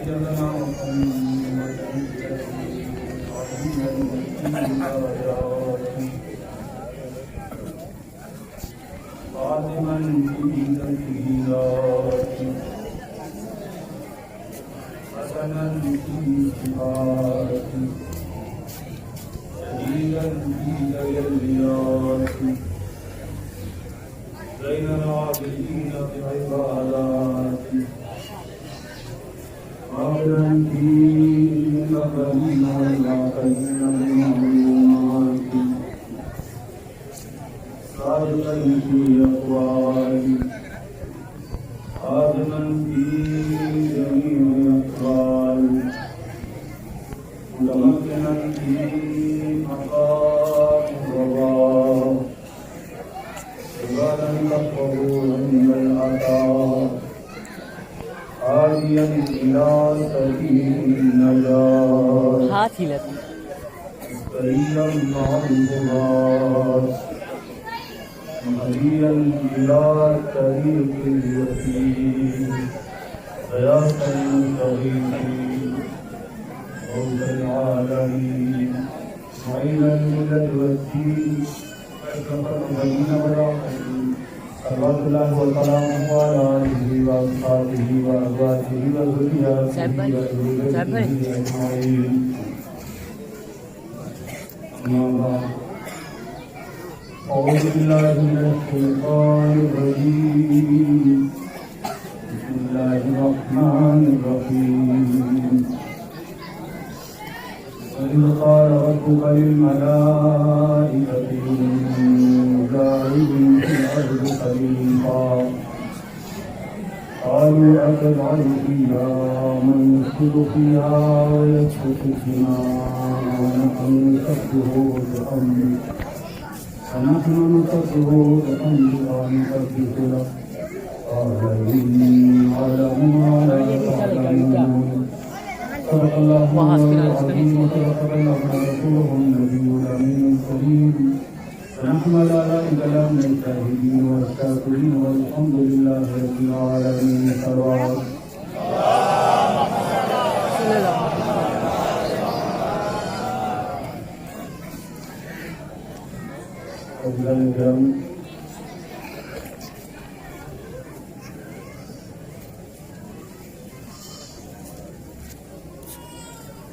سيدنا محمد خاتما في تكبيرات حسنا في صفات شديدا في تجليات بين العابدين في عبادات عابدا في الأقلين والعاقلين بالمعلومات صادقا في أقوالي خادما في جميع أقوالي متمكنا في مقام الرضا عبادا كفروا عند العطاء عاليا إلى سبيل النجاة مستريا مع الغبار مهديا إلى طريق اليقين حياة المستغيثين فوز العالمين معينا للملة والدين أشرف المبين والعقل صلوات الله وسلامه على آله وأصحابه وأزواجه وذرياته وذريته أجمعين أما بعد أعوذ بالله من الشيطان الرجيم بسم الله الرحمن الرحيم وإذ قال ربك للملائكة إني جاعل في الأرض خليفة قالوا أتجعل فيها من يفسد فيها ويسفك الدماء ونحن نسبح بحمدك ونحن نسبح بحمدك ونقدس لك قال إني أعلم ما لا تعلمون صدق الله العظيم وصدق رسوله النبي الأمين الكريم ونحن على ذلك من الشاهدين والشاكرين والحمد لله رب العالمين صلوات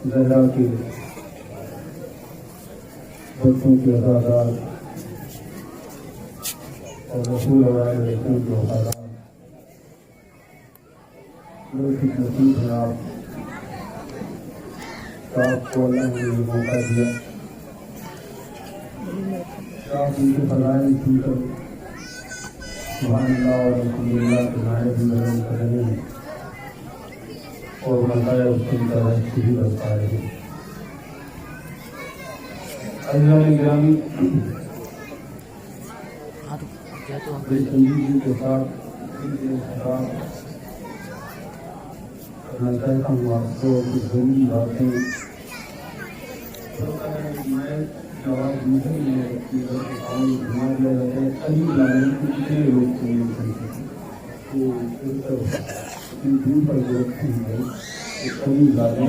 زہرا کے بچوں کے عزادات اور رسول علیہ رسول کے وفادار بڑی خوش نصیب ہیں آپ کو اللہ نے یہ موقع دیا آپ ان کے فضائل سن کر سبحان اللہ اور الحمدللہ کے نعرے بھی بیان کر رہے ہیں اور بتایا اس کی طرح بھی بتا رہے ہیں عزیزان گرامی بڑی سنجیدگی کے ساتھ کرنا چاہتا ہوں آپ کو کچھ ضروری باتیں میں جواب نہیں ہے کہ گھما دیا جاتا ہے قریب لانے کے کتنے لوگ کو نہیں سمجھتے تو دور پر جو رکھتے ہیں وہ قریب لانے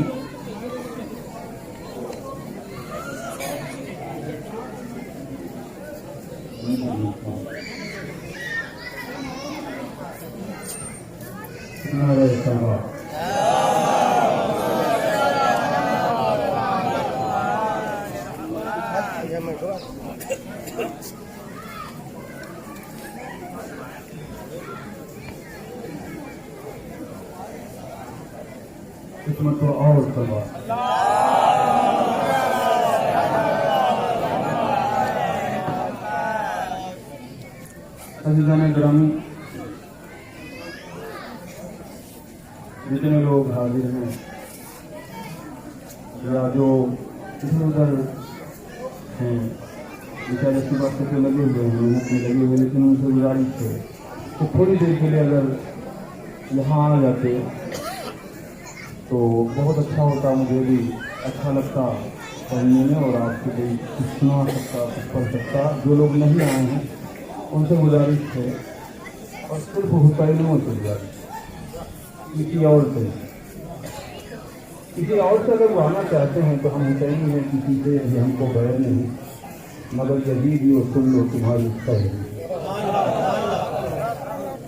نعرہ تکبیر خدمت اور کروا عزیزان گرامی جتنے لوگ حاضر ہیں یا جو ادھر ادھر ہیں بیچارے صبح سے لگے ہوئے ہیں محنت میں لگے ہوئے لیکن ان سے گزارش ہے تو تھوڑی دیر کے لیے اگر یہاں آ جاتے تو بہت اچھا ہوتا، مجھے بھی اچھا لگتا پڑھنے میں اور آپ کو کوئی کچھ سنا سکتا، کچھ پڑھ سکتا. جو لوگ نہیں آئے ہیں ان سے گزارش ہے اور صرف حسینوں سے گزارش کی اور سے کسی اور سے اگر وہ آنا چاہتے ہیں تو ہم حسینی ہیں، کسی سے بھی ہم کو غیر نہیں، مگر جدید ہی وہ سن لو تمہاری خیر۔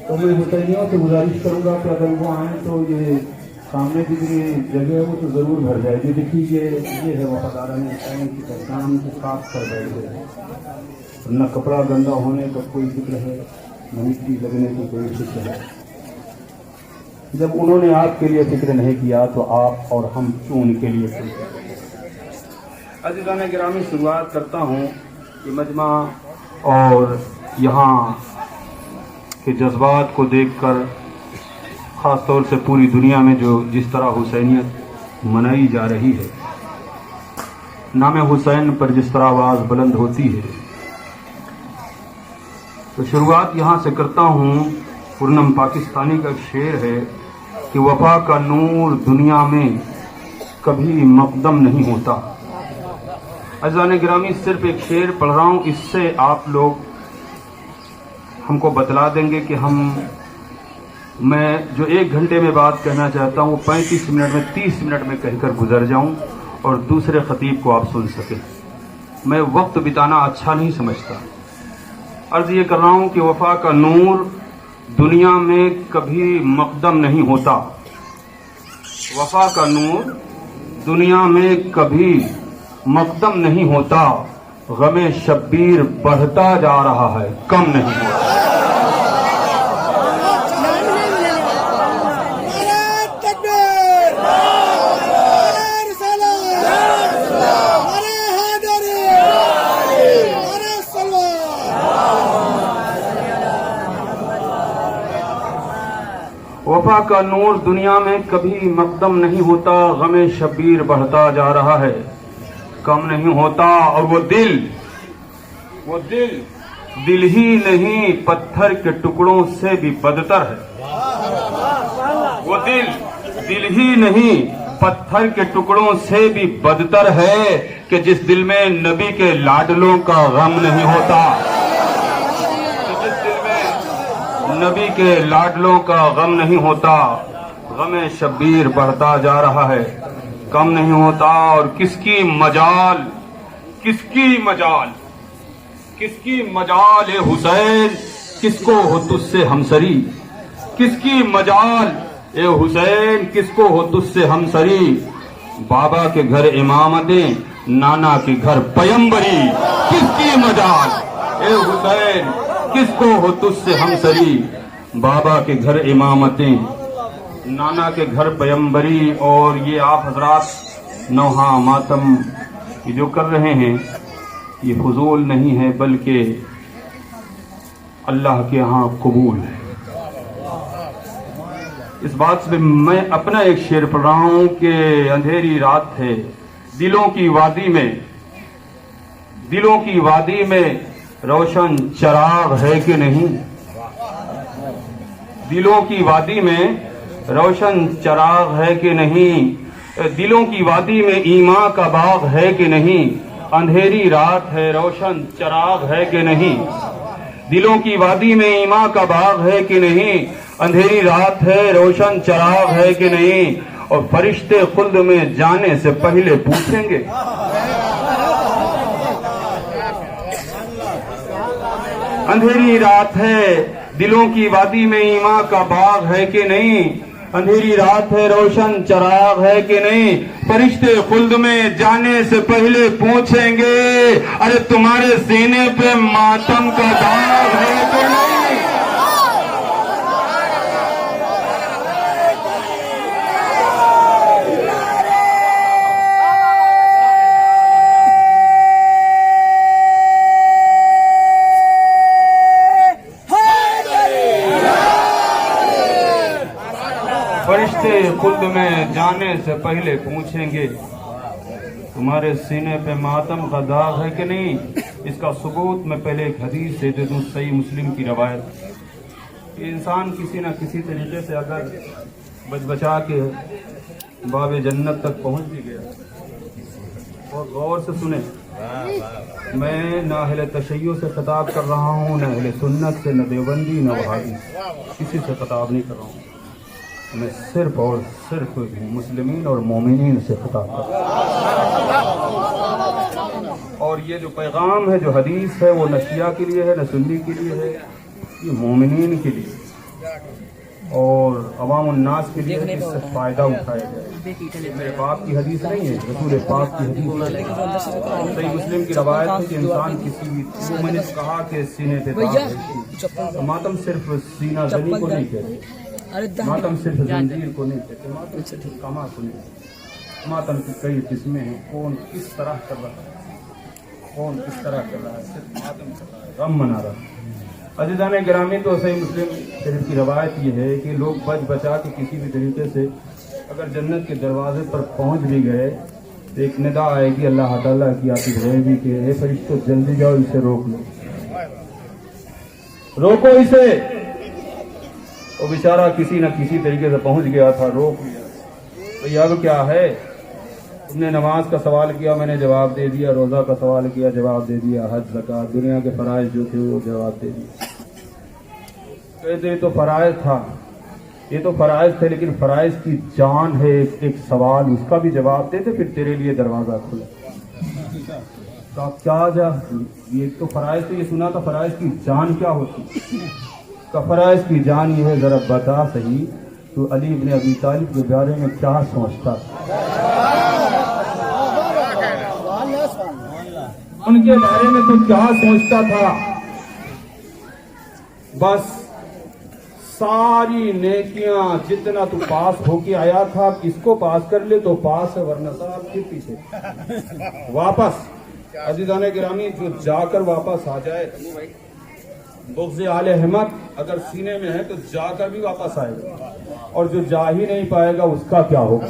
تو میں حسینیوں سے گزارش کروں گا کہ اگر وہ آئیں تو یہ سامنے کی جو جگہ ہے وہ تو ضرور بھر جائے گی۔ دیکھیے یہ ہے وفاداران حسین کی پہچان کو صاف کر بیٹھ گئے، نہ کپڑا گندا ہونے کا کوئی فکر ہے، نہ مٹی لگنے کی کوئی فکر ہے۔ جب انہوں نے آپ کے لیے فکر نہیں کیا تو آپ اور ہم کیوں ان کے لیے فکر کریں؟ عزیزان گرامی، شروعات کرتا ہوں کہ مجمع اور یہاں کے جذبات کو دیکھ کر خاص طور سے پوری دنیا میں جو جس طرح حسینیت منائی جا رہی ہے، نام حسین پر جس طرح آواز بلند ہوتی ہے، تو شروعات یہاں سے کرتا ہوں۔ پورنم پاکستانی کا ایک شعر ہے کہ وفا کا نور دنیا میں کبھی مقدم نہیں ہوتا۔ عزیزان گرامی، صرف ایک شعر پڑھ رہا ہوں، اس سے آپ لوگ ہم کو بتلا دیں گے کہ میں جو 1 گھنٹے میں بات کہنا چاہتا ہوں وہ 35 منٹ میں 30 منٹ میں کہہ کر گزر جاؤں اور دوسرے خطیب کو آپ سن سکیں۔ میں وقت بتانا اچھا نہیں سمجھتا۔ عرض یہ کر رہا ہوں کہ وفا کا نور دنیا میں کبھی مقدم نہیں ہوتا، وفا کا نور دنیا میں کبھی مقدم نہیں ہوتا، غم شبیر بڑھتا جا رہا ہے، کم نہیں ہوتا۔ وفا کا نور دنیا میں کبھی مقدم نہیں ہوتا، غم شبیر بڑھتا جا رہا ہے، کم نہیں ہوتا۔ اور وہ دل ہی نہیں پتھر کے ٹکڑوں سے بھی بدتر ہے۔ وہ دل ہی نہیں پتھر کے ٹکڑوں سے بھی بدتر ہے کہ جس دل میں نبی کے لاڈلوں کا غم نہیں ہوتا، نبی کے لاڈلوں کا غم نہیں ہوتا، غم شبیر بڑھتا جا رہا ہے، کم نہیں ہوتا۔ اور کس کی مجال اے حسین، کس کو ہو تجھ سے ہمسری، کس کی مجال اے حسین، کس کو ہو تجھ سے ہمسری، بابا کے گھر امامتیں، نانا کے گھر پیمبری، کس کی مجال اے حسین، کس کو ہو تجھ سے ہمسری، بابا کے گھر امامتیں، نانا کے گھر پیمبری۔ اور یہ آپ حضرات نوحہ ماتم یہ جو کر رہے ہیں یہ فضول نہیں ہے بلکہ اللہ کے ہاں قبول ہے۔ اس بات سے میں اپنا ایک شعر پڑھ رہا ہوں کہ اندھیری رات ہے، دلوں کی وادی میں روشن چراغ ہے کہ نہیں، دلوں کی وادی میں روشن چراغ ہے کہ نہیں، دلوں کی وادی میں ایمان کا باغ ہے کہ نہیں، اندھیری رات ہے روشن چراغ ہے کہ نہیں، دلوں کی وادی میں ایمان کا باغ ہے کہ نہیں، اندھیری رات ہے روشن چراغ ہے کہ نہیں، اور فرشتے خلد میں جانے سے پہلے پوچھیں گے، اندھیری رات ہے دلوں کی وادی میں ایمان کا باغ ہے کہ نہیں، اندھیری رات ہے روشن چراغ ہے کہ نہیں، فرشتے خلد میں جانے سے پہلے پوچھیں گے، ارے تمہارے سینے پہ ماتم کا داغ ہے کہ نہیں۔ فرشتے خلد میں جانے سے پہلے پوچھیں گے تمہارے سینے پہ ماتم کا داغ ہے کہ نہیں۔ اس کا ثبوت میں پہلے ایک حدیث دے دوں، صحیح مسلم کی روایت، کہ انسان کسی نہ کسی طریقے سے اگر بچا کے باب جنت تک پہنچ بھی گیا، اور غور سے سنیں، میں نہ اہل تشیع سے خطاب کر رہا ہوں، نہ اہل سنت سے، نہ دیوبندی، نہ وہابی، کسی سے خطاب نہیں کر رہا ہوں۔ میں صرف اور صرف مسلمین اور مومنین سے خطاب کرتا ہوں، اور یہ جو پیغام ہے، جو حدیث ہے، وہ نہ شیعہ کے لیے ہے نہ سنی کے لیے ہے، یہ مومنین کے لیے اور عوام الناس کے لیے اس سے فائدہ اٹھایا جائے۔ میرے باپ کی حدیث نہیں ہے، رسول پاک کی حدیث ہے۔ صحیح مسلم کی روایت ہے کہ انسان کسی بھی، میں نے کہا کہ سینے پہ داغ ہے، تو ماتم صرف سینہ زنی کو نہیں کہتے، ماتم صرف زنجیر کو نہیں کہتے، ماتم صرف کما کو نہیں کہتے، ماتم کی کئی قسمیں ہیں، کون کس طرح کر رہا ہے، کون کس طرح کر رہا ہے، صرف ماتم کر رہا ہے، غم منا رہا ہے۔ عزیزان گرامی، تو صحیح مسلم شریف کی روایت یہ ہے کہ لوگ بچ بچا کے کسی بھی طریقے سے اگر جنت کے دروازے پر پہنچ بھی گئے تو ایک ندا آئے گی اللہ تعالیٰ کی آتی رہے گی کہ اے فرشتو جلدی جاؤ، اسے روک لو، روکو اسے۔ وہ بیچارہ کسی نہ کسی طریقے سے پہنچ گیا تھا، روک لیا۔ بھئی اب کیا ہے؟ تم نے نماز کا سوال کیا، میں نے جواب دے دیا، روزہ کا سوال کیا، جواب دے دیا، حج زکات دنیا کے فرائض جو تھے وہ جواب دے دیا۔ کہتے یہ تو فرائض تھا، یہ تو فرائض تھے، لیکن فرائض کی جان ہے، ایک سوال، اس کا بھی جواب دیتے پھر تیرے لیے دروازہ کھلا۔ تو آپ کیا جا، یہ تو فرائض تو یہ سنا تھا، فرائض کی جان کیا ہوتی؟ کا فرائض کی جان یہ ہے، ذرا بتا صحیح تو علی ابن ابی طالب کے بارے میں کیا سوچتا تھا؟ ان کے بارے میں تو کیا سوچتا تھا؟ بس ساری نیکیاں جتنا تو پاس ہو کے آیا تھا، اس کو پاس کر لے تو پاس ہے، ورنہ صاحب پھر پیچھے واپس۔ عزیزان گرامی، جو جا کر واپس آ جائے، بغض آل احمد اگر سینے میں ہے تو جا کر بھی واپس آئے گا، اور جو جا ہی نہیں پائے گا اس کا کیا ہوگا؟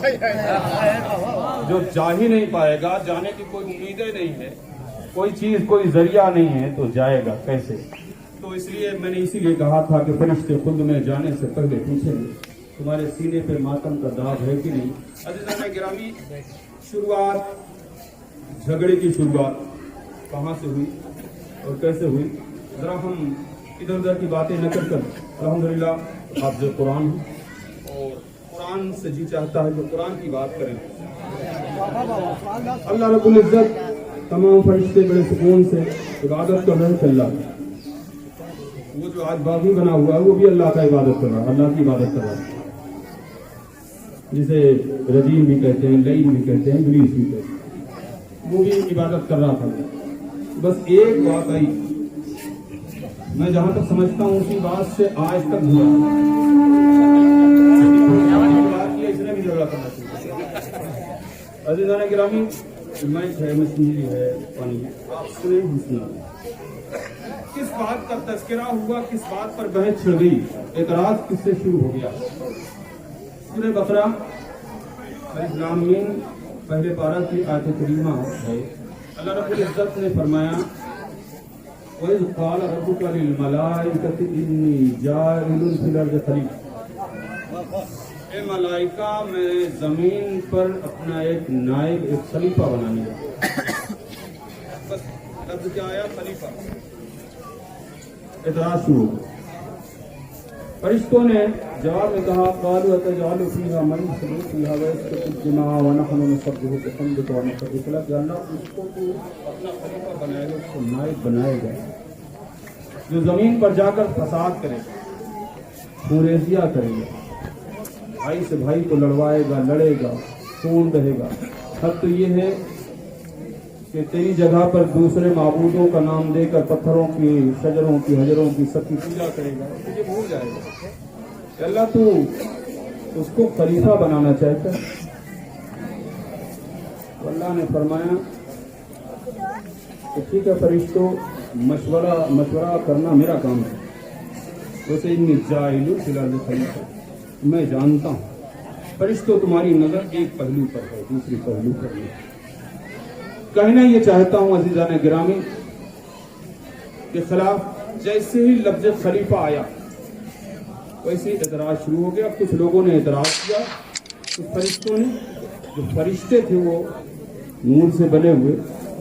جو جا ہی نہیں پائے گا، جانے کی کوئی امیدیں نہیں ہے، کوئی چیز، کوئی ذریعہ نہیں ہے، تو جائے گا کیسے؟ تو اس لیے میں نے اسی لیے کہا تھا کہ فرشتے خود میں جانے سے پہلے پوچھیں گے تمہارے سینے پہ ماتم کا داغ ہے کہ نہیں۔ عزیزان گرامی، شروعات، جھگڑے کی شروعات کہاں سے ہوئی اور کیسے ہوئی؟ ذرا ہم ادھر ادھر کی باتیں نہ کر کر الحمدللہ حافظ قرآن ہوں، اور قرآن سے جی چاہتا ہے کہ قرآن کی بات کریں۔ اللہ رب العزت تمام فرشتے بڑے سکون سے عبادت کر رہے ہیں اللہ کی۔ وہ جو آج باغی بنا ہوا ہے وہ بھی اللہ کا عبادت کر رہا ہے، اللہ کی عبادت کر رہا ہے، جسے رجیم بھی کہتے ہیں، لعین بھی کہتے ہیں، ابلیس بھی کہتے ہیں، وہ بھی عبادت کر رہا تھا۔ بس ایک بات آئی، میں جہاں تک سمجھتا ہوں اسی بات سے آج تک ہوا، اس نے بھی جھگڑا کرنا چاہیے۔ عزیزان گرامی، مائک ہے، مشینری ہے، پانی ہے، آپ سنیں ہم سنا۔ کس بات کا تذکرہ ہوا، کس بات پر بحث چھڑ گئی، اعتراض کس سے شروع ہو گیا؟ سورہ بقرہ الف لام میم پہلے پارہ کی آیت کریمہ ہے۔ اللہ رب العزت نے فرمایا وَإِذْ قَالَ رَبُّكَ لِلْمَلَائِكَةِ إِنِّي جَاعِلٌ فِي الْأَرْضِ خَلِيفَةً، اے ملائکہ میں زمین پر اپنا ایک نائب، ایک خلیفہ بنانے لگا۔ بس لفظ کیا آیا؟ خلیفہ۔ اعتراض شروع۔ فرشتوں نے جواب میں کہا قالوا أتجعل فيها من يفسد فيها ويسفك الدماء ونحن نسبح بحمدك ونقدس لك، کہ اللہ اس کو تو اپنا خلیفہ بنائے گا، اس کو نائب بنائے گا جو زمین پر جا کر فساد کرے گا، خونریزیاں کرے گا، بھائی سے بھائی کو لڑوائے گا، لڑے گا، خون بہے گا۔ حد تو یہ ہے کہ تیری جگہ پر دوسرے معبودوں کا نام دے کر پتھروں کی، شجروں کی، حجروں کی سب کی پوجا کرے گا، تجھے بھول جائے گا کہ اللہ تو اس کو خلیفہ بنانا چاہتا ہے۔ تو اللہ نے فرمایا کہ ٹھیک ہے فرشتوں، مشورہ کرنا میرا کام ہے، ویسے انی جاعل فی الارض خلیفہ، میں جانتا ہوں فرشتوں تمہاری نظر ایک پہلو پر ہے، دوسری پہلو پر نہیں۔ کہنا یہ چاہتا ہوں عزیزان گرامی کے خلاف جیسے ہی لفظ خلیفہ آیا ویسے ہی اعتراض شروع ہو گیا۔ کچھ لوگوں نے اعتراض کیا، کچھ فرشتوں نے، جو فرشتے تھے وہ نور سے بنے ہوئے،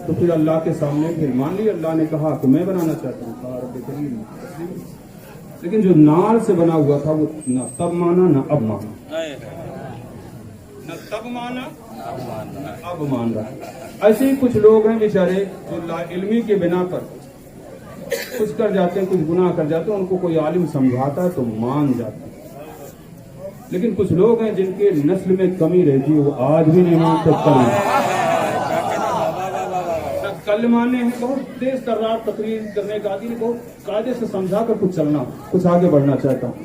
تو پھر اللہ کے سامنے پھر مان لی۔ اللہ نے کہا کہ میں بنانا چاہتا ہوں، کہا رب کریم لیکن جو نار سے بنا ہوا تھا وہ نہ تب مانا نہ اب مانا، نہ تب مانا نہ اب مان رہا۔ ایسے ہی کچھ لوگ ہیں بیچارے جو لا علمی کے بنا پر کچھ کر جاتے ہیں، کچھ گناہ کر جاتے ہیں، ان کو کوئی عالم سمجھاتا ہے تو مان جاتے ہیں، لیکن کچھ لوگ ہیں جن کے نسل میں کمی رہتی ہے، وہ آج بھی نہیں مانتے، کل ماننے ہیں، بہت تیز ترار تقریر کرنے کا عادی، بہت قاعدے سے سمجھا کر کچھ چلنا، کچھ آگے بڑھنا چاہتا ہوں۔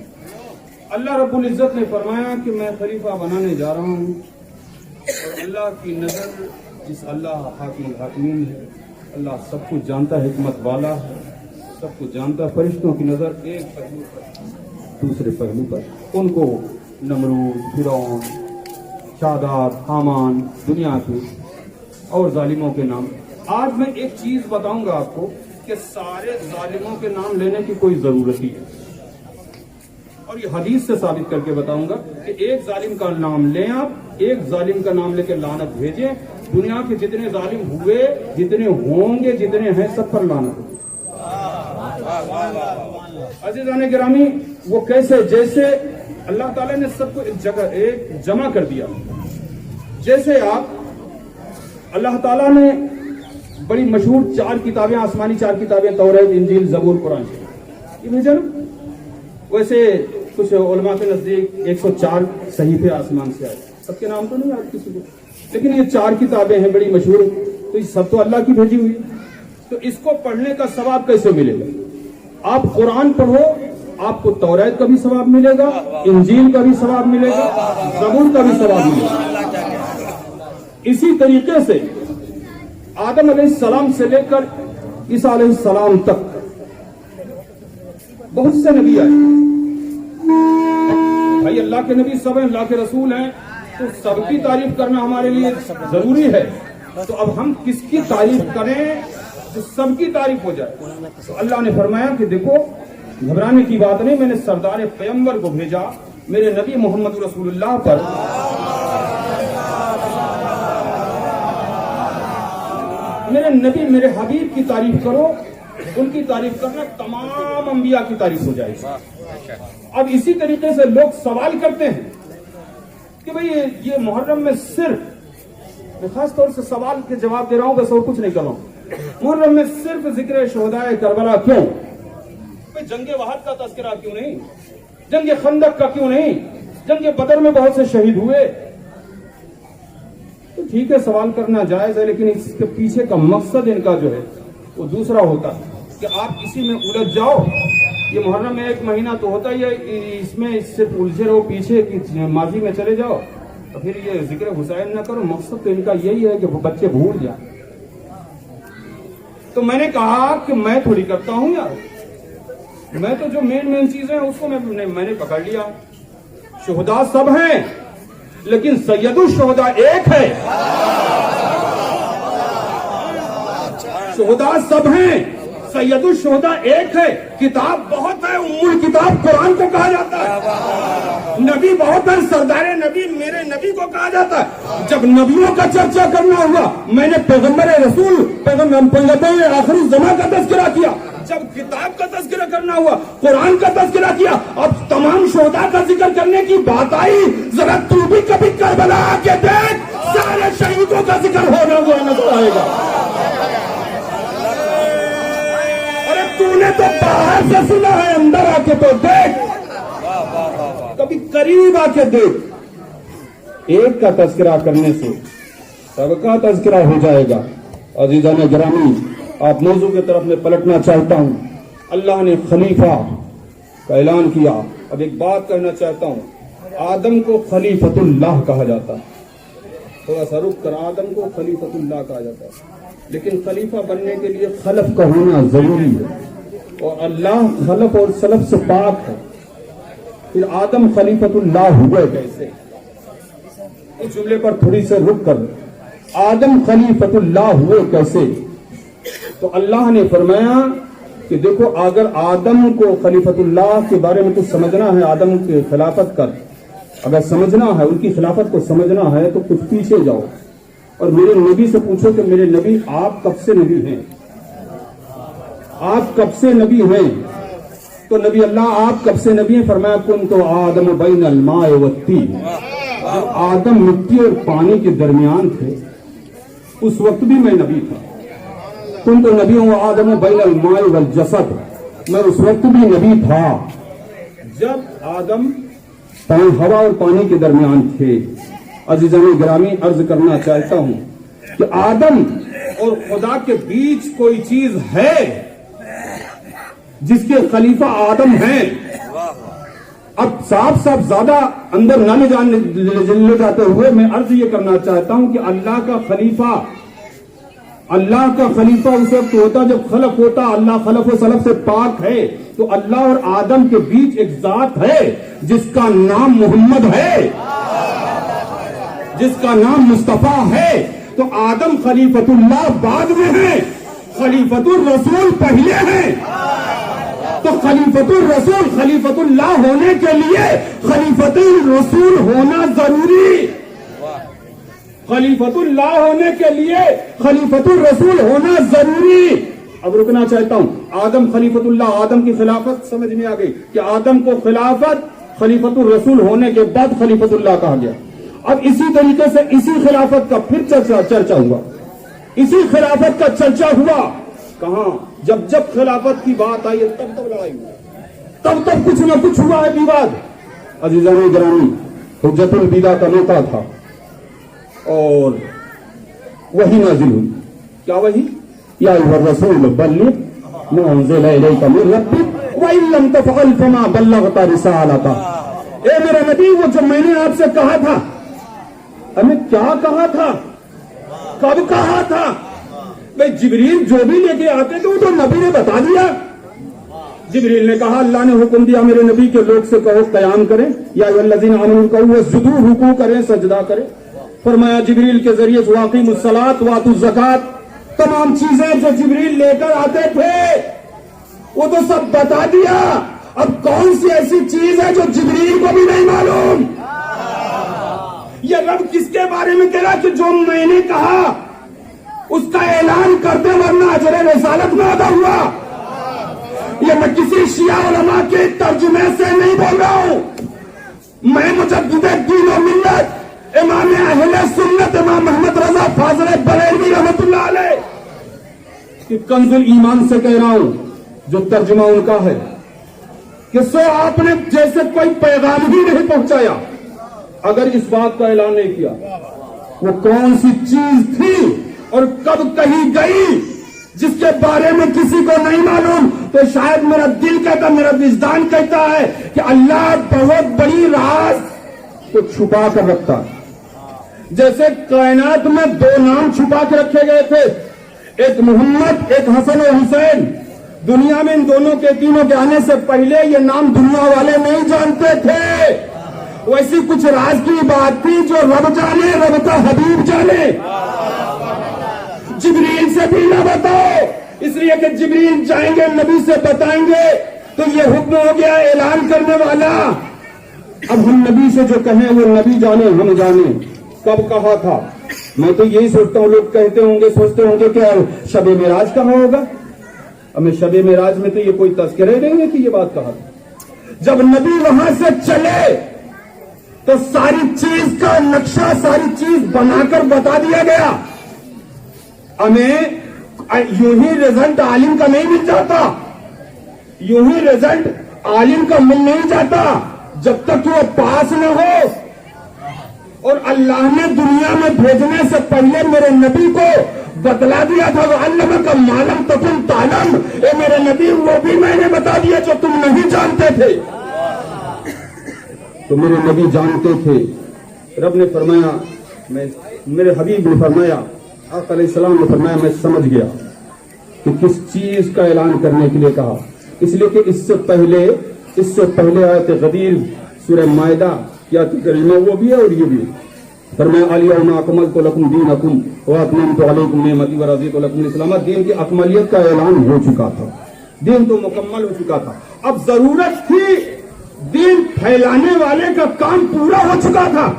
اللہ رب العزت نے فرمایا کہ میں خلیفہ بنانے جا رہا ہوں، اور اللہ کی نظر جس اللہ حاکم الحاکمین ہے، اللہ سب کچھ جانتا ہے، حکمت والا ہے، سب کچھ جانتا ہے۔ فرشتوں کی نظر ایک پہلو پر دوسرے پہلو پر، ان کو نمرود، فرعون، شاداب، حامان، دنیا کے اور ظالموں کے نام۔ آج میں ایک چیز بتاؤں گا آپ کو کہ سارے ظالموں کے نام لینے کی کوئی ضرورت ہی ہے، اور یہ حدیث سے ثابت کر کے بتاؤں گا کہ ایک ظالم کا نام لیں، آپ ایک ظالم کا نام لے کے لعنت بھیجیں، دنیا کے جتنے ظالم ہوئے، جتنے ہوں گے، جتنے ہیں، سب پر لعنت۔ عزیزان گرامی، وہ کیسے؟ جیسے اللہ تعالیٰ نے سب کو ایک جگہ ایک جمع کر دیا، جیسے آپ اللہ تعالیٰ نے بڑی مشہور 4 کتابیں، آسمانی 4 کتابیں، توریت، انجیل، زبور، قرآن یہ بھیجا نا، ویسے کچھ علماء کے نزدیک 104 صحیفے آسمان سے آئے، سب کے نام تو نہیں یاد کسی کو، لیکن یہ 4 کتابیں ہیں بڑی مشہور، تو یہ سب تو اللہ کی بھیجی ہوئی، تو اس کو پڑھنے کا ثواب کیسے ملے گا؟ آپ قرآن پڑھو، آپ کو توریت کا بھی ثواب ملے گا، انجیل کا بھی ثواب ملے گا، زبور کا بھی ثواب ملے گا۔ اسی طریقے سے آدم علیہ السلام سے لے کر عیسیٰ علیہ السلام تک بہت سے نبی آئے، بھائی اللہ کے نبی سب ہیں، اللہ کے رسول ہیں، تو سب کی تعریف کرنا ہمارے لیے ضروری ہے، تو اب ہم کس کی تعریف کریں جو سب کی تعریف ہو جائے؟ تو اللہ نے فرمایا کہ دیکھو، گھبرانے کی بات نہیں، میں نے سردار پیغمبر کو بھیجا، میرے نبی محمد رسول اللہ پر میرے نبی، میرے حبیب کی تعریف کرو، ان کی تعریف کرنا تمام انبیاء کی تعریف ہو جائے گی۔ اب اسی طریقے سے لوگ سوال کرتے ہیں کہ بھئی یہ محرم میں صرف، میں خاص طور سے سوال کے جواب دے رہا ہوں، بس اور کچھ نہیں کر رہا ہوں، محرم میں صرف ذکر شہداء کربلا کیوں؟ بھئی جنگ وحد کا تذکرہ کیوں نہیں؟ جنگ خندق کا کیوں نہیں؟ جنگ بدر میں بہت سے شہید ہوئے۔ تو ٹھیک ہے، سوال کرنا جائز ہے، لیکن اس کے پیچھے کا مقصد ان کا جو ہے وہ دوسرا ہوتا ہے کہ آپ اسی میں الجھ جاؤ۔ یہ محرم میں 1 مہینہ تو ہوتا ہی ہے، اس میں صرف الجھے رہو، پیچھے کی ماضی میں چلے جاؤ، تو پھر یہ ذکر حسین نہ کرو۔ مقصد تو ان کا یہی ہے کہ وہ بچے بھول جائیں۔ تو میں نے کہا کہ میں تھوڑی کرتا ہوں یار، میں تو جو مین چیزیں ہیں اس کو میں نے پکڑ لیا۔ شہداء سب ہیں، لیکن سید الشہداء ایک ہے۔ شہداء سب ہیں، سید الشہداء ایک ہے۔ کتاب بہت ہے، ام الکتاب قرآن کو کہا جاتا ہے، نبی بہت ہے، سردار نبی میرے نبی کو کہا جاتا ہے۔ جب نبیوں کا چرچا کرنا ہوا، میں نے پیغمبر رسول، پیغمبر آخری زمان کا تذکرہ کیا۔ جب کتاب کا تذکرہ کرنا ہوا، قرآن کا تذکرہ کیا، اب تمام شہداء کا ذکر کرنے کی بات آئی، ذرا تو بھی کبھی کربلا آ کے دیکھ، سارے شہیدوں کا ذکر ہونا ہوا نظر آئے گا۔ ارے تو نے تو باہر سے سنا ہے، اندر آ کے تو دیکھ، کبھی قریب آ کے دیکھ۔ ایک کا تذکرہ کرنے سے سب کا تذکرہ ہو جائے گا۔ عزیزان گرامی، آپ موضوع کی طرف میں پلٹنا چاہتا ہوں۔ اللہ نے خلیفہ کا اعلان کیا۔ اب ایک بات کہنا چاہتا ہوں، آدم کو خلیفۃ اللہ کہا جاتا ہے، تھوڑا سا رک کر، آدم کو خلیفۃ اللہ کہا جاتا ہے، لیکن خلیفہ بننے کے لیے خلف کا ہونا ضروری ہے، اور اللہ خلف اور سلف سے پاک ہے۔ پھر آدم خلیفۃ اللہ ہوئے کیسے؟ اس جملے پر تھوڑی سے رک کر، آدم خلیفۃ اللہ ہوئے کیسے؟ تو اللہ نے فرمایا کہ دیکھو، اگر آدم کو خلیفۃ اللہ کے بارے میں کچھ سمجھنا ہے، آدم کی خلافت کا اگر سمجھنا ہے، ان کی خلافت کو سمجھنا ہے، تو کچھ پیچھے جاؤ اور میرے نبی سے پوچھو کہ میرے نبی آپ کب سے نبی ہیں؟ آپ کب سے نبی ہیں؟ تو نبی اللہ آپ کب سے نبی ہیں؟ فرمایا کن تو آدم بین الماء والطین، آدم مٹی اور پانی کے درمیان تھے اس وقت بھی میں نبی تھا. کن تو نبی ہوں آدم بین الماء والجسد، میں اس وقت بھی نبی تھا جب آدم ہوا اور پانی کے درمیان تھے. عزیزان گرامی عرض کرنا چاہتا ہوں کہ آدم اور خدا کے بیچ کوئی چیز ہے جس کے خلیفہ آدم ہیں. اب صاف زیادہ اندر نہ لے جاتے ہوئے میں عرض یہ کرنا چاہتا ہوں کہ اللہ کا خلیفہ اس وقت ہوتا جب خلق ہوتا. اللہ خلف و سلف سے پاک ہے، تو اللہ اور آدم کے بیچ ایک ذات ہے جس کا نام محمد ہے، جس کا نام مصطفیٰ ہے. تو آدم خلیفت اللہ بعد میں ہیں، خلیفت الرسول پہلے ہیں. تو خلیفت الرسول خلیفت اللہ ہونے کے لیے خلیفت الرسول ہونا ضروری، خلیفت اللہ ہونے کے لیے خلیفت الرسول ہونا ضروری. اب رکنا چاہتا ہوں، آدم خلیفت اللہ، آدم کی خلافت سمجھ میں آ گئی کہ آدم کو خلافت خلیفت الرسول ہونے کے بعد خلیفت اللہ کہا گیا. اب اسی طریقے سے اسی خلافت کا پھر چرچا ہوا، اسی خلافت کا چرچا ہوا. کہاں؟ جب خلافت کی بات آئی تب لڑائی ہوئی، تب کچھ نہ کچھ ہوا ہے وواد. عزیزان گرامی، حجت الوداع کا موقع تھا اور وہی نازل ہوئی. کیا وہی؟ یا ایھا الرسول بلغ ما انزل الیک من ربک وان لم تفعل فما بلغت رسالتہ. اے میرے نبی، وہ جو میں نے آپ سے کہا تھا، ہمیں کیا کہا تھا، کب کہا تھا؟ بھئی جبریل جو بھی لے کے آتے تھے وہ تو نبی نے بتا دیا. جبریل نے کہا اللہ نے حکم دیا میرے نبی کے لوگ سے کہو قیام کریں، یا ایھا الذین آمنوا ارکعوا واسجدوا، رکوع کریں سجدہ کریں. فرمایا جبریل کے ذریعے سے واقیموا الصلاۃ وآتوا الزکاۃ، تمام چیزیں جو جبریل لے کر آتے تھے وہ تو سب بتا دیا. اب کون سی ایسی چیز ہے جو جبریل کو بھی نہیں معلوم؟ یہ رب کس کے بارے میں کہہ رہا کہ جو میں نے کہا اس کا اعلان کرتے ورنہ اجر رسالت میں ادا ہوا. یہ میں کسی شیعہ علماء کے ترجمے سے نہیں بول رہا ہوں، میں مجدد دین و ملت امام اہل سنت امام محمد رضا فاضل بریلوی رحمت اللہ علیہ کہ کنز الایمان سے کہہ رہا ہوں، جو ترجمہ ان کا ہے کہ سو آپ نے جیسے کوئی پیغام ہی نہیں پہنچایا اگر اس بات کا اعلان نہیں کیا. وہ کون سی چیز تھی اور کب کہی گئی جس کے بارے میں کسی کو نہیں معلوم؟ تو شاید میرا دل کہتا، میرا وجدان کہتا ہے کہ اللہ بہت بڑی راز کو چھپا کر رکھتا ہے. جیسے کائنات میں دو نام چھپا کے رکھے گئے تھے، ایک محمد، ایک حسن و حسین. دنیا میں ان دونوں کے تینوں کے آنے سے پہلے یہ نام دنیا والے نہیں جانتے تھے. ویسی کچھ راز کی بات تھی جو رب جانے، رب کا حبیب جانے. جبریل سے بھی نہ بتاؤ، اس لیے کہ جبریل جائیں گے نبی سے بتائیں گے تو یہ حکم ہو گیا اعلان کرنے والا. اب ہم نبی سے جو کہیں وہ نبی جانے، ہم جانے کب کہا تھا. میں تو یہی سوچتا ہوں، لوگ کہتے ہوں گے، سوچتے ہوں گے کہ شب معراج کہاں ہوگا. ہمیں شب معراج میں تو یہ کوئی تذکرہ نہیں ہے کہ یہ بات کہا تھا. جب نبی وہاں سے چلے تو ساری چیز کا نقشہ، ساری چیز بنا کر بتا دیا گیا. ہمیں یوں ہی رزلٹ عالم کا نہیں مل جاتا، یوں ہی رزلٹ عالم کا مل نہیں جاتا جب تک وہ پاس نہ ہو. اور اللہ نے دنیا میں بھیجنے سے پہلے میرے نبی کو بتلا دیا تھا، وَعَلَّمَكَ مَا لَمْ تَكُنْ تَعْلَمْ. اے میرے نبی، وہ بھی میں نے بتا دیا جو تم نہیں جانتے تھے. تو میرے نبی جانتے تھے. رب نے فرمایا، میرے حبیب نے فرمایا، آقا علیہ السلام نے فرمایا میں سمجھ گیا کہ کس چیز کا اعلان کرنے کے لیے کہا. اس لیے کہ اس سے پہلے آیت غدیر سورہ مائدہ کیا کریمہ وہ بھی ہے اور یہ بھی. فرمایا الیوم اکملت لکم دینکم واتممت علیکم نعمتی ورضیت لکم الاسلام. دین کی اکملیت کا اعلان ہو چکا تھا، دین تو مکمل ہو چکا تھا. اب ضرورت تھی، دین پھیلانے والے کا کام پورا ہو چکا تھا.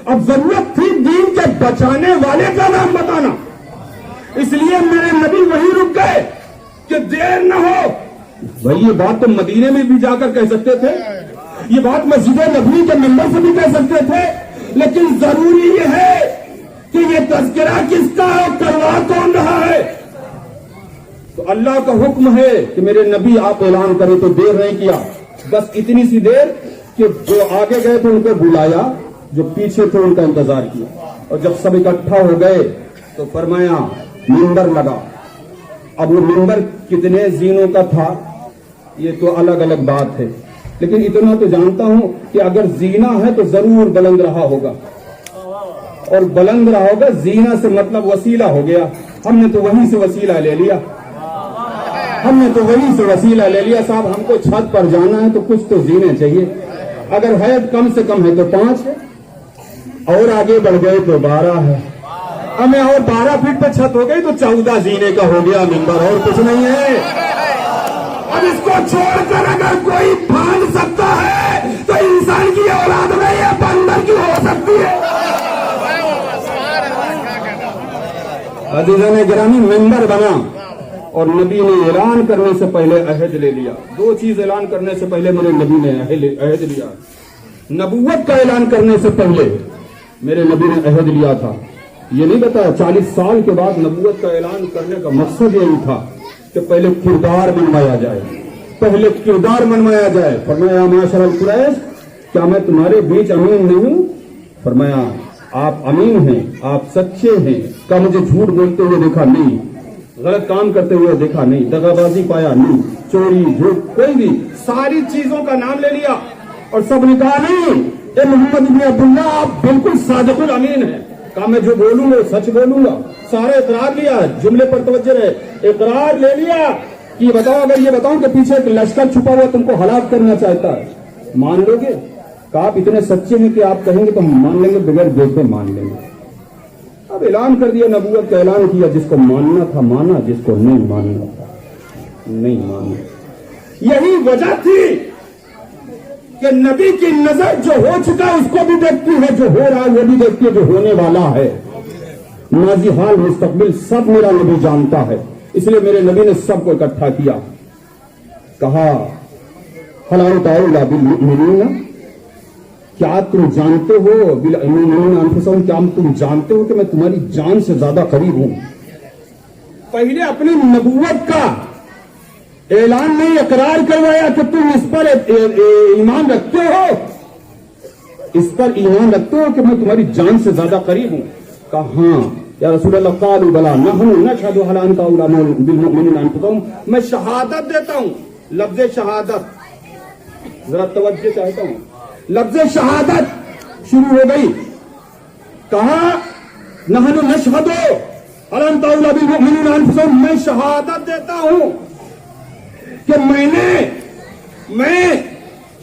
اب ضرورت تھی دین کے بچانے والے کا نام بتانا. اس لیے میرے نبی وہیں رک گئے کہ دیر نہ ہو. بھائی یہ بات تو مدینے میں بھی جا کر کہہ سکتے تھے, یہ بات مسجد نبوی کے ممبر سے بھی کہہ سکتے تھے, لیکن ضروری یہ ہے کہ یہ تذکرہ کس کا ہے, کروا کون رہا ہے. تو اللہ کا حکم ہے کہ میرے نبی آپ اعلان کریں, تو دیر نہیں کیا, بس اتنی سی دیر کہ جو آگے گئے تھے ان کو بلایا, جو پیچھے تھے ان کا انتظار کیا, اور جب سب اکٹھا ہو گئے تو فرمایا منبر لگا. اب وہ منبر کتنے زینوں کا تھا یہ تو الگ الگ بات ہے, لیکن اتنا تو جانتا ہوں کہ اگر زینہ ہے تو ضرور بلند رہا ہوگا, اور بلند رہا ہوگا. زینہ سے مطلب وسیلہ ہو گیا, ہم نے تو وہیں سے وسیلہ لے لیا, ہم نے تو وہیں سے وسیلہ لے لیا. صاحب ہم کو چھت پر جانا ہے تو کچھ تو زینے چاہیے, اگر ہے کم سے کم ہے تو 5 ہے, اور آگے بڑھ گئے تو 12 ہے, ہمیں اور 12 فٹ پہ چھت ہو گئی تو 14 زینے کا ہو گیا منبر, اور کچھ نہیں ہے. اب اس کو چھوڑ کر اگر کوئی پھاند سکتا ہے تو انسان کی اولاد میں یا بندر کی ہو سکتی ہے. عزیزان گرامی, منبر بنا اور نبی نے اعلان کرنے سے پہلے عہد لے لیا. 2 چیز اعلان کرنے سے پہلے میرے نبی نے عہد لیا. نبوت کا اعلان کرنے سے پہلے میرے نبی نے عہد لیا تھا. یہ نہیں بتایا 40 سال کے بعد نبوت کا اعلان کرنے کا مقصد یہی تھا کہ پہلے کردار بنوایا جائے, پہلے کردار بنوایا جائے. فرمایا معاشر القریش, کیا میں تمہارے بیچ امین نہیں ہوں؟ فرمایا آپ امین ہیں, آپ سچے ہیں. کیا مجھے جھوٹ بولتے ہوئے دیکھا نہیں, غلط کام کرتے ہوئے دیکھا نہیں, دغابازی پایا نہیں, چوری جھوٹ کوئی بھی, ساری چیزوں کا نام لے لیا اور سب نے کہا نہیں اے محمد ابن عبداللہ آپ بالکل صادق الامین ہیں. کہا میں جو بولوں گا سچ بولوں گا. سارے اقرار لیا, جملے پر توجہ رہے, اقرار لے لیا کہ بتاؤ, اگر یہ بتاؤں کہ پیچھے ایک لشکر چھپا ہوا تم کو ہلاک کرنا چاہتا ہے, مان لو گے؟ کہا آپ اتنے سچے ہیں کہ آپ کہیں گے تو مان لیں گے, بغیر دیکھے مان لیں گے. اب اعلان کر دیا, نبوت کا اعلان کیا. جس کو ماننا تھا مانا, جس کو نہیں ماننا تھا نہیں مانا. یہی وجہ تھی کہ نبی کی نظر جو ہو چکا اس کو بھی دیکھتی ہے, جو ہو رہا ہے وہ بھی دیکھتی ہے, جو ہونے والا ہے ماضی حال مستقبل سب میرا نبی جانتا ہے. اس لیے میرے نبی نے سب کو اکٹھا کیا, کہا حلال تعالی بالمؤمنین, کیا تم جانتے ہو بالمؤمنین انفسہم, کیا تم جانتے ہو کہ میں تمہاری جان سے زیادہ قریب ہوں. پہلے اپنی نبوت کا اعلان نہیں, اقرار کروایا کہ تم اس پر ایمان رکھتے ہو, اس پر ایمان رکھتے ہو کہ میں تمہاری جان سے زیادہ قریب ہوں. کہا ہاں یا رسول اللہ, قالوا بلا نحن نشهد على ان تعالی بالمؤمنین انفسہم, میں شہادت دیتا ہوں. لفظ شہادت ذرا توجہ چاہتا ہوں, لفظ شہادت شروع ہو گئی. کہا نحن نشهد على ان تعالی بالمؤمنین انفسہم, میں شہادت دیتا ہوں کہ میں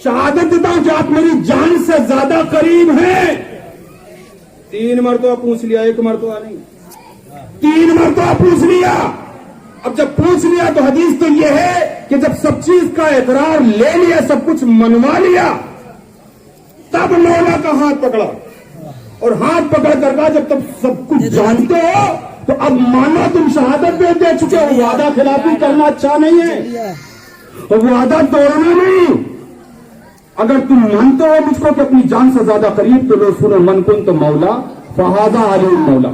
شہادت دیتا ہوں کہ آپ میری جان سے زیادہ قریب ہیں. 3 مرتبہ پوچھ لیا, 1 مرتبہ نہیں, 3 مرتبہ پوچھ لیا. اب جب پوچھ لیا تو حدیث تو یہ ہے کہ جب سب چیز کا اقرار لے لیا, سب کچھ منوا لیا, تب مولا کا ہاتھ پکڑا, اور ہاتھ پکڑ کر کہا جب تب سب کچھ جانتے ہو تو اب مانو تم شہادت دے چکے ہو. وعدہ خلافی کرنا اچھا نہیں ہے, وعدہ توڑنا نہیں. اگر تم مانتے ہو مجھ کو کہ اپنی جان سے زیادہ قریب, تو لو سنو, من کنت مولا فہذا علی مولا,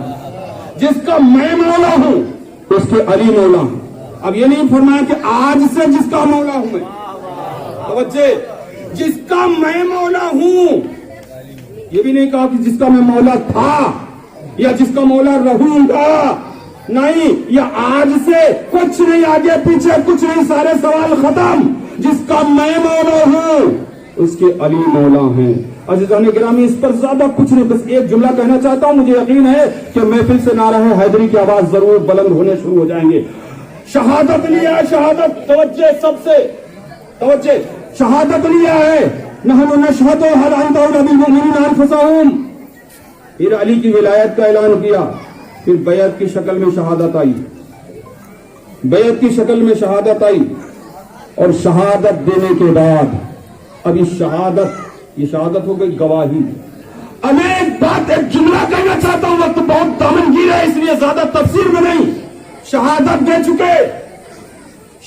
جس کا میں مولا ہوں اس کے علی مولا ہوں. اب یہ نہیں فرمایا کہ آج سے جس کا مولا ہوں میں, توجہ, جس کا میں مولا ہوں, یہ بھی نہیں کہا کہ جس کا میں مولا تھا یا جس کا مولا رہوں گا, نہیں, یہ آج سے کچھ نہیں, آگے پیچھے کچھ نہیں, سارے سوال ختم. جس کا میں مولا ہوں اس کے علی مولا ہیں. عزیزان گرامی, اس پر زیادہ کچھ نہیں, بس ایک جملہ کہنا چاہتا ہوں. مجھے یقین ہے کہ محفل سے نعرہ حیدری کی آواز ضرور بلند ہونے شروع ہو جائیں گے. شہادت لیا, شہادت, توجہ, سب سے توجہ, شہادت لیا ہے. نحن نشهد على ان تعالی بالمؤمنین انفسہم. پھر علی کی ولایت کا اعلان کیا, پھر بیعت کی شکل میں شہادت آئی, بیعت کی شکل میں شہادت آئی, اور شہادت دینے کے بعد اب یہ شہادت ہو گئی گواہی. اب ایک بات, ایک جملہ کہنا چاہتا ہوں, وقت بہت دامنگیر ہے اس لیے زیادہ تفسیر میں نہیں. شہادت دے چکے,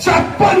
56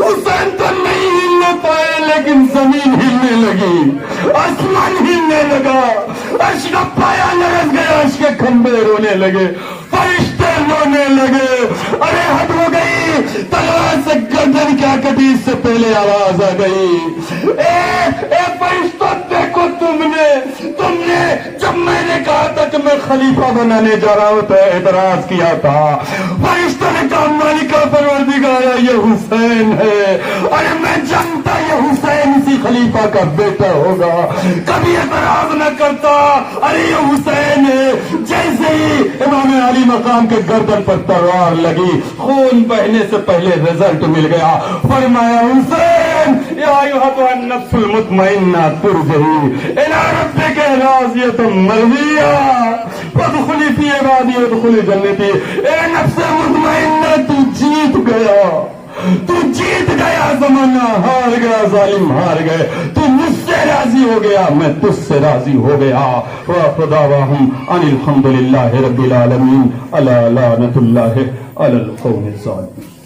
حسین تو نہیں ہلنے پائے لیکن زمین ہلنے لگی، آسمان ہلنے لگا، عرش کا پایا لرز گیا، عرش کے کھمبے رونے لگے، فرشتے رونے لگے، ارے حد ہو گئی، تلوار سے گردن کیا کٹی، اس سے پہلے آواز آ گئی، اے فرشتوں دیکھو، تم نے جب میں نے کہا تھا کہ میں خلیفہ بنانے جا رہا ہوں تو اعتراض کیا تھا، فرشتوں نے کہا مالکہ پروردگارا یہ حسین ہے، ارے میں جانتا یہ حسین اسی خلیفہ کا بیٹا ہوگا، کبھی اعتراض نہ کرتا، ارے یہ حسین ہے، جیسے ہی امام علی مقام کے گردن پر تلوار لگی، خون بہنے سے پہلے رزلٹ مل گیا، فرمایا حسین یا ایھا النفس المطمئنہ ترجعی الی ربک راضیۃ مرضیہ فادخلی فی عبادی وادخلی جنتی، اے نفس مطمئنہ تو جیت گیا، تو جیت گیا، زمانہ ہار گیا، ظالم ہار گئے، تو مجھ سے راضی ہو گیا، میں تجھ سے راضی ہو گیا، وآخر دعواہم ان الحمد للہ رب العالمین، الا لعنۃ اللہ علی القوم الظالمین۔